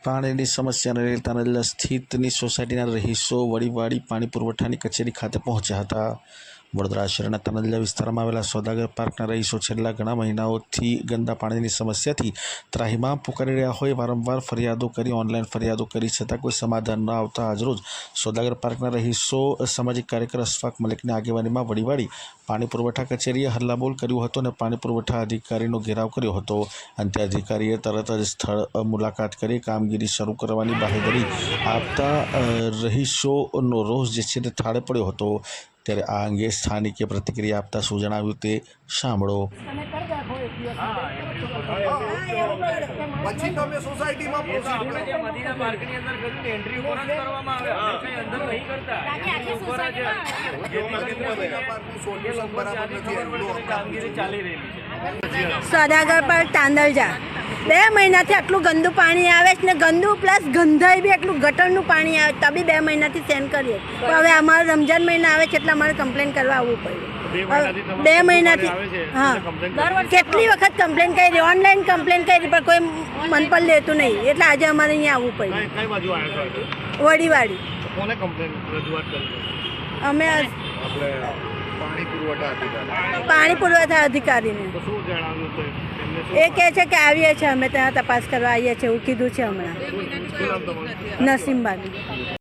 પાણીની સમસ્યાને લઈને તાનલા સ્થિતની સોસાયટીના રહીશો વડીવાડી પાણી પુરવઠાની કચેરી ખાતે પહોંચ્યા હતા। વડોદરા શહેરના તાનલા વિસ્તારમાં આવેલા સોદાગર પાર્કના રહીશો છેલ્લા ઘણા મહિનાઓથી ગંદા પાણીની સમસ્યાથી ત્રાહિમામ પુકારી રહ્યા હોય વારંવાર ફરિયાદો કરી ઓનલાઈન ફરિયાદો કરી છતાં કોઈ સમાધાન ન આવતા આજરોજ સોદાગર પાર્કના રહીશો સામાજિક કાર્યકર અશફાક મલિકની આગેવાનીમાં વડીવાડી પાણી પુરવઠા કચેરીએ હલ્લાબોલ કર્યું હતું અને પાણી પુરવઠા અધિકારીનો ઘેરાવ કર્યો હતો। અંતે અધિકારીએ તરત જ સ્થળ મુલાકાત કરી કામગીરી શરૂ કરવાની બાહેધરી આપતા રહીશોનો રોષ જે છે તે થાળે પડ્યો હતો। ત્યારે આ અંગે સ્થાનિકે પ્રતિક્રિયા આપતા શું જણાવ્યું તે સાંભળો। પછી તમે સોસાયટીમાં મદીના પાર્કની અંદર કર્યું એન્ટ્રી ઉપર જ કરવામાં આવે આપણે અંદર નહીં કરતા ઉપર જ કામગીરી ચાલી રહી છે। સોદાગર પાર્ક તાંદલજા 2 મહિનાથી આટલું ગંદુ પાણી આવે છે ને ગંદુ પ્લસ ગંધાઈ બી એટલું ગટરનું પાણી આવે તો બી 2 મહિનાથી સેન્ડ કરીએ તો હવે અમારે રમજાન મહિના આવે છે એટલે અમારે કમ્પ્લેન કરવા આવવું પડ્યું। 2 મહિનાથી હા કેટલી વખત કમ્પ્લેન કરી ઓનલાઈન કમ્પ્લેન કરી પણ કોઈ મન પર લેતું નહીં એટલે આજે અમારે અહીંયા આવવું પડ્યું। વડીવાડી અમે પાણી પુરવઠા અધિકારીને એ કહે છે કે આવીએ છીએ અમે ત્યાં તપાસ કરવા આવીએ છીએ એવું કીધું છે હમણાં। નસીમબાગ।